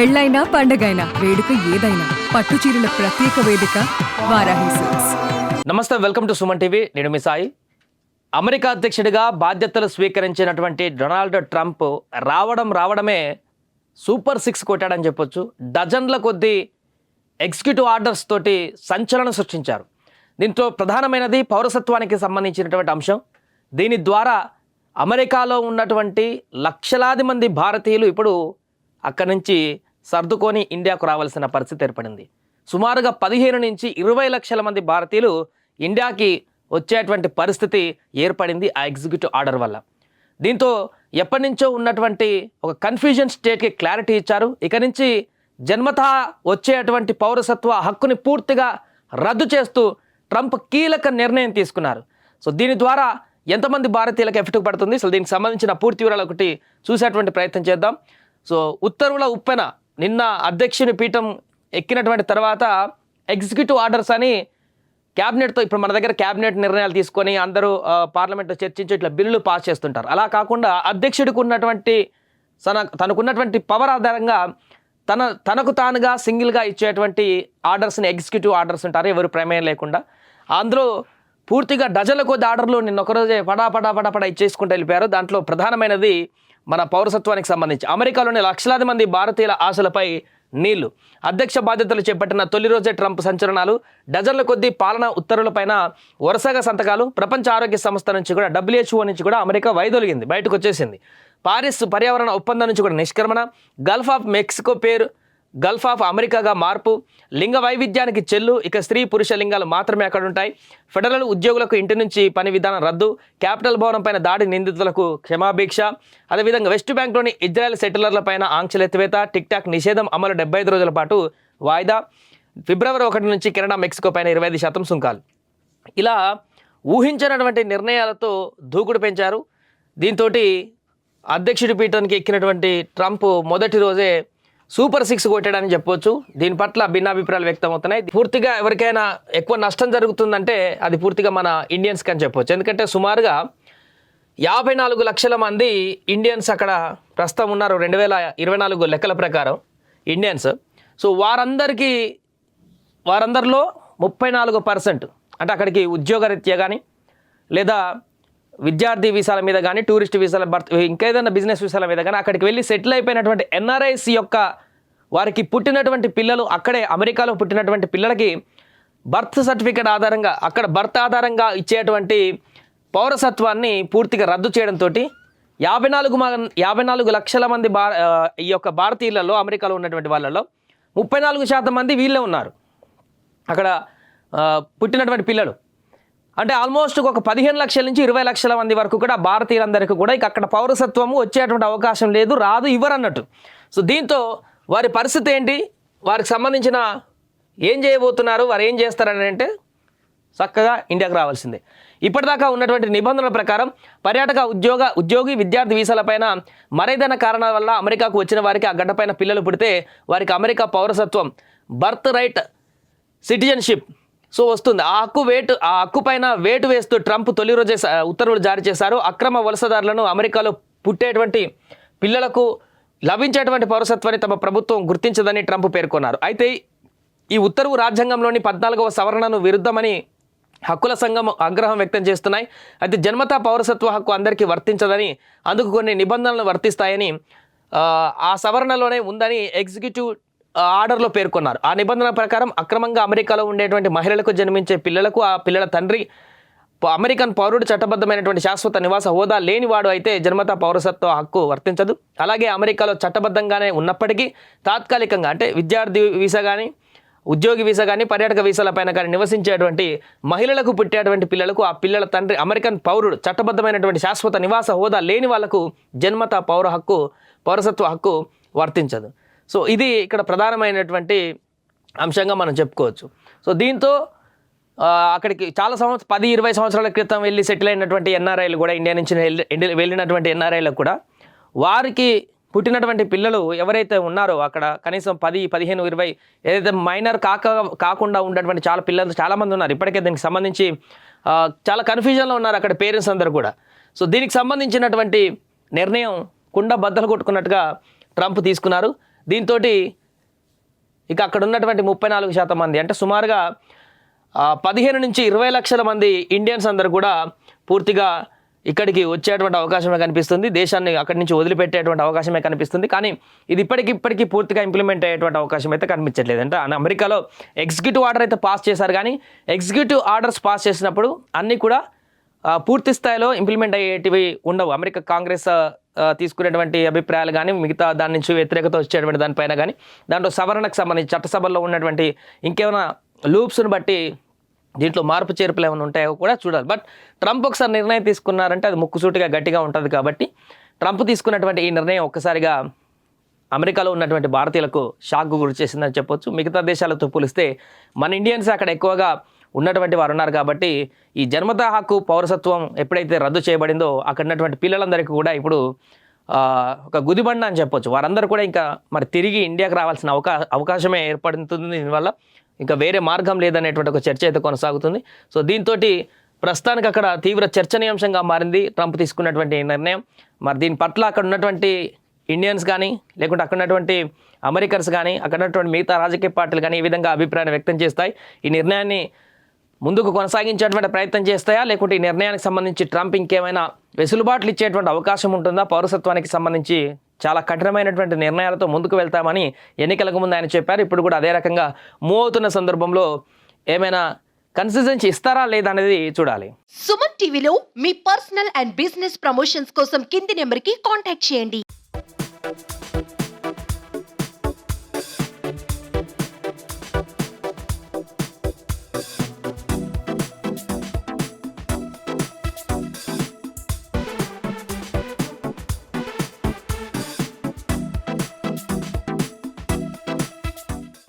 పెళ్ళైనా పండగైనా వేడుక ఏదైనా పట్టు చీరల ప్రత్యేక వేదిక వారాహి సిల్క్స్. నమస్తే, వెల్కమ్ టు సుమన్ టీవీ. నేను మీ సాయి. అమెరికా అధ్యక్షుడిగా బాధ్యతలు స్వీకరించినటువంటి డొనాల్డ్ ట్రంప్ రావడమే సూపర్ సిక్స్ కొట్టాడని చెప్పొచ్చు. డజన్ల కొద్దీ ఎగ్జిక్యూటివ్ ఆర్డర్స్ తోటి సంచలనం సృష్టించారు. దీంతో ప్రధానమైనది పౌరసత్వానికి సంబంధించినటువంటి అంశం. దీని ద్వారా అమెరికాలో ఉన్నటువంటి లక్షలాది మంది భారతీయులు ఇప్పుడు అక్కడి నుంచి సర్దుకొని ఇండియాకు రావాల్సిన పరిస్థితి ఏర్పడింది. సుమారుగా 15 నుంచి 20 లక్షల మంది భారతీయులు ఇండియాకి వచ్చేటువంటి పరిస్థితి ఏర్పడింది ఆ ఎగ్జిక్యూటివ్ ఆర్డర్ వల్ల. దీంతో ఎప్పటి నుంచో ఉన్నటువంటి ఒక కన్ఫ్యూజన్ స్టేట్కి క్లారిటీ ఇచ్చారు. ఇక నుంచి జన్మతః వచ్చేటువంటి పౌరసత్వ హక్కుని పూర్తిగా రద్దు చేస్తూ ట్రంప్ కీలక నిర్ణయం తీసుకున్నారు. సో దీని ద్వారా ఎంతమంది భారతీయులకు ఎఫెక్ట్ పడుతుంది, సో దీనికి సంబంధించిన పూర్తి వివరాలు ఒకటి చూసేటువంటి ప్రయత్నం చేద్దాం. సో ఉత్తర్వుల ఉప్పెన నిన్న అధ్యక్షుని పీఠం ఎక్కినటువంటి తర్వాత ఎగ్జిక్యూటివ్ ఆర్డర్స్ అని క్యాబినెట్తో, ఇప్పుడు మన దగ్గర క్యాబినెట్ నిర్ణయాలు తీసుకొని అందరూ పార్లమెంట్లో చర్చించి ఇట్లా బిల్లులు పాస్ చేస్తుంటారు. అలా కాకుండా అధ్యక్షుడికి ఉన్నటువంటి తనకున్నటువంటి పవర్ ఆధారంగా తనకు తానుగా సింగిల్గా ఇచ్చేటువంటి ఆర్డర్స్ని ఎగ్జిక్యూటివ్ ఆర్డర్స్ ఉంటారు, ఎవరు ప్రమేయం లేకుండా. అందులో పూర్తిగా డజన్ల కొద్ది ఆర్డర్లు నిన్న ఒకరోజే పడా ఇచ్చేసుకుంటూ వెళ్ళిపోయారు. దాంట్లో ప్రధానమైనది మన పౌరసత్వానికి సంబంధించి అమెరికాలోని లక్షలాది మంది భారతీయుల ఆశలపై నీళ్లు. అధ్యక్ష బాధ్యతలు చేపట్టిన తొలి రోజే ట్రంప్ సంచలనాలు. డజన్ల కొద్దీ పాలనా ఉత్తర్వులపైన వరుసగా సంతకాలు. ప్రపంచ ఆరోగ్య సంస్థ నుంచి కూడా, WHO నుంచి కూడా అమెరికా వైదొలిగింది, బయటకు వచ్చేసింది. పారిస్ పర్యావరణ ఒప్పందం నుంచి కూడా నిష్క్రమణ. గల్ఫ్ ఆఫ్ మెక్సికో పేరు గల్ఫ్ ఆఫ్ అమెరికాగా మార్పు. లింగ వైవిధ్యానికి చెల్లు, ఇక స్త్రీ పురుష లింగాలు మాత్రమే అక్కడ ఉంటాయి. ఫెడరల్ ఉద్యోగులకు ఇంటి నుంచి పని విధానం రద్దు. క్యాపిటల్ భవనం పైన దాడి నిందితులకు క్షమాభిక్ష. అదేవిధంగా వెస్ట్ బ్యాంక్లోని ఇజ్రాయెల్ సెటిలర్లపైన ఆంక్షల ఎత్తివేత. టిక్ టాక్ నిషేధం అమలు 75 రోజుల పాటు వాయిదా. ఫిబ్రవరి 1 నుంచి కెనడా మెక్సికో పైన 25% సుంకాలు. ఇలా ఊహించినటువంటి నిర్ణయాలతో దూకుడు పెంచారు. దీంతో అధ్యక్షుడి పీఠానికి ఎక్కినటువంటి ట్రంప్ మొదటి రోజే సూపర్ సిక్స్ కొట్టాడని చెప్పొచ్చు. దీని పట్ల భిన్నాభిప్రాయాలు వ్యక్తమవుతున్నాయి. పూర్తిగా ఎవరికైనా ఎక్కువ నష్టం జరుగుతుందంటే అది పూర్తిగా మన ఇండియన్స్కి అని చెప్పొచ్చు. ఎందుకంటే సుమారుగా 54 లక్షల మంది ఇండియన్స్ అక్కడ ప్రస్తుతం ఉన్నారు 2024 లెక్కల ప్రకారం ఇండియన్స్. సో వారందరిలో 34% అంటే అక్కడికి ఉద్యోగరీత్యా కానీ, లేదా విద్యార్థి వీసాల మీద కానీ, టూరిస్ట్ వీసాల ఇంకేదైనా బిజినెస్ వీసాల మీద కానీ అక్కడికి వెళ్ళి సెటిల్ అయిపోయినటువంటి NRIs యొక్క వారికి పుట్టినటువంటి పిల్లలు, అక్కడే అమెరికాలో పుట్టినటువంటి పిల్లలకి బర్త్ సర్టిఫికేట్ ఆధారంగా, అక్కడ బర్త్ ఆధారంగా ఇచ్చేటువంటి పౌరసత్వాన్ని పూర్తిగా రద్దు చేయడంతో 54 లక్షల మంది ఈ యొక్క భారతీయులలో, అమెరికాలో ఉన్నటువంటి వాళ్ళలో 34% మంది వీళ్ళే ఉన్నారు అక్కడ పుట్టినటువంటి పిల్లలు. అంటే ఆల్మోస్ట్ ఒక 15 లక్షల నుంచి 20 లక్షల మంది వరకు కూడా భారతీయులందరికీ కూడా ఇక అక్కడ పౌరసత్వము వచ్చేటువంటి అవకాశం లేదు, రాదు, ఇవ్వరన్నట్టు. సో దీంతో వారి పరిస్థితి ఏంటి, వారికి సంబంధించిన ఏం చేయబోతున్నారు, వారు ఏం చేస్తారని అంటే చక్కగా ఇండియాకు రావాల్సిందే. ఇప్పటిదాకా ఉన్నటువంటి నిబంధనల ప్రకారం పర్యాటక ఉద్యోగి విద్యార్థి వీసాలపైన మరేదైనా కారణాల వల్ల అమెరికాకు వచ్చిన వారికి ఆ గడ్డపైన పిల్లలు పుడితే వారికి అమెరికా పౌరసత్వం, బర్త్ రైట్, సిటిజన్షిప్ సో వస్తుంది. ఆ హక్కు పైన వేటు వేస్తూ ట్రంప్ తొలి రోజే ఉత్తర్వులు జారీ చేశారు. అక్రమ వలసదారులను, అమెరికాలో పుట్టేటువంటి పిల్లలకు లభించేటువంటి పౌరసత్వాన్ని తమ ప్రభుత్వం గుర్తించదని ట్రంప్ పేర్కొన్నారు. అయితే ఈ ఉత్తర్వు రాజ్యాంగంలోని 14వ సవరణను విరుద్ధమని హక్కుల సంఘం ఆగ్రహం వ్యక్తం చేస్తున్నాయి. అయితే జన్మతా పౌరసత్వ హక్కు అందరికీ వర్తించదని, అందుకు కొన్ని నిబంధనలు వర్తిస్తాయని ఆ సవరణలోనే ఉందని ఎగ్జిక్యూటివ్ ఆర్డర్లో పేర్కొన్నారు. ఆ నిబంధనల ప్రకారం అక్రమంగా అమెరికాలో ఉండేటువంటి మహిళలకు జన్మించే పిల్లలకు ఆ పిల్లల తండ్రి అమెరికన్ పౌరుడు, చట్టబద్ధమైనటువంటి శాశ్వత నివాస హోదా లేనివాడు అయితే జన్మతా పౌరసత్వ హక్కు వర్తించదు. అలాగే అమెరికాలో చట్టబద్ధంగానే ఉన్నప్పటికీ తాత్కాలికంగా అంటే విద్యార్థి వీసా కానీ, ఉద్యోగి వీసా కానీ, పర్యాటక వీసాల పైన కానీ నివసించేటువంటి మహిళలకు పుట్టేటువంటి పిల్లలకు ఆ పిల్లల తండ్రి అమెరికన్ పౌరుడు, చట్టబద్ధమైనటువంటి శాశ్వత నివాస హోదా లేని వాళ్లకు జన్మతా పౌరసత్వ హక్కు వర్తించదు. సో ఇది ఇక్కడ ప్రధానమైనటువంటి అంశంగా మనం చెప్పుకోవచ్చు. సో దీంతో అక్కడికి చాలా 10-20 సంవత్సరాల క్రితం వెళ్ళి సెటిల్ అయినటువంటి NRIలు కూడా, ఇండియా నుంచి వెళ్ళినటువంటి NRIలకు కూడా వారికి పుట్టినటువంటి పిల్లలు ఎవరైతే ఉన్నారో అక్కడ కనీసం 10, 15, 20 ఏదైతే మైనర్ కాకుండా ఉన్నటువంటి చాలామంది ఉన్నారు. ఇప్పటికే దీనికి సంబంధించి చాలా కన్ఫ్యూజన్లో ఉన్నారు అక్కడ పేరెంట్స్ అందరూ కూడా. సో దీనికి సంబంధించినటువంటి నిర్ణయం కుండ బద్దలు కొట్టుకున్నట్టుగా ట్రంప్ తీసుకున్నారు. దీంతో ఇక అక్కడ ఉన్నటువంటి 34% మంది అంటే సుమారుగా 15 నుంచి 20 లక్షల మంది ఇండియన్స్ అందరూ కూడా పూర్తిగా ఇక్కడికి వచ్చేటువంటి అవకాశమే కనిపిస్తుంది. దేశాన్ని అక్కడి నుంచి వదిలిపెట్టేటువంటి అవకాశమే కనిపిస్తుంది. కానీ ఇది ఇప్పటికీ పూర్తిగా ఇంప్లిమెంట్ అయ్యేటువంటి అవకాశం అయితే కనిపించట్లేదు. అంటే అమెరికాలో ఎగ్జిక్యూటివ్ ఆర్డర్ అయితే పాస్ చేశారు, కానీ ఎగ్జిక్యూటివ్ ఆర్డర్స్ పాస్ చేసినప్పుడు అన్నీ కూడా పూర్తి స్థాయిలో ఇంప్లిమెంట్ అయ్యేటివి ఉండవు. అమెరికా కాంగ్రెస్ తీసుకునేటువంటి అభిప్రాయాలు కానీ మిగతా దాని నుంచి వ్యతిరేకత వచ్చేటువంటి దానిపైన కానీ దాంట్లో సవరణకు సంబంధించి చట్టసభల్లో ఉన్నటువంటి ఇంకేమైనా లూప్స్ను బట్టి దీంట్లో మార్పు చేర్పులు ఏమైనా ఉంటాయో కూడా చూడాలి. బట్ ట్రంప్ ఒకసారి నిర్ణయం తీసుకున్నారంటే అది ముక్కుసూటిగా గట్టిగా ఉంటుంది. కాబట్టి ట్రంప్ తీసుకున్నటువంటి ఈ నిర్ణయం ఒక్కసారిగా అమెరికాలో ఉన్నటువంటి భారతీయులకు షాక్కు గురి చేసిందని చెప్పొచ్చు. మిగతా దేశాలతో పోలిస్తే మన ఇండియన్స్ అక్కడ ఎక్కువగా ఉన్నటువంటి వారు ఉన్నారు. కాబట్టి ఈ జన్మతా హక్కు పౌరసత్వం ఎప్పుడైతే రద్దు చేయబడిందో అక్కడ ఉన్నటువంటి పిల్లలందరికీ కూడా ఇప్పుడు ఒక గుదిబండ అని చెప్పొచ్చు. వారందరూ కూడా ఇంకా మరి తిరిగి ఇండియాకి రావాల్సిన అవకాశమే ఏర్పడుతుంది. దీనివల్ల ఇంకా వేరే మార్గం లేదనేటువంటి ఒక చర్చ అయితే కొనసాగుతుంది. సో దీంతో ప్రస్తుతానికి అక్కడ తీవ్ర చర్చనీయాంశంగా మారింది ట్రంప్ తీసుకున్నటువంటి నిర్ణయం. మరి దీని పట్ల అక్కడ ఉన్నటువంటి ఇండియన్స్ కానీ లేకుంటే అక్కడ ఉన్నటువంటి అమెరికన్స్ కానీ అక్కడ ఉన్నటువంటి మిగతా రాజకీయ పార్టీలు కానీ ఈ విధంగా అభిప్రాయాన్ని వ్యక్తం చేస్తాయి. ఈ నిర్ణయాన్ని ముందుకు కొనసాగించేటువంటి ప్రయత్నం చేస్తాయా, లేకుంటే ఈ నిర్ణయానికి సంబంధించి ట్రంప్ ఇంకేమైనా వెసులుబాట్లు ఇచ్చేటువంటి అవకాశం ఉంటుందా? పౌరసత్వానికి సంబంధించి చాలా కఠినమైనటువంటి నిర్ణయాలతో ముందుకు వెళ్తామని ఎన్నికలకు ముందు ఆయన చెప్పారు. ఇప్పుడు కూడా అదే రకంగా మూవ్ అవుతున్న సందర్భంలో ఏమైనా కన్సిస్టెన్సీ ఇస్తారా లేదా అనేది చూడాలి. సుమన్ టీవీలో మీ పర్సనల్ అండ్ బిజినెస్ ప్రమోషన్స్ కోసం కింది నెంబర్కి కాంటాక్ట్ చేయండి.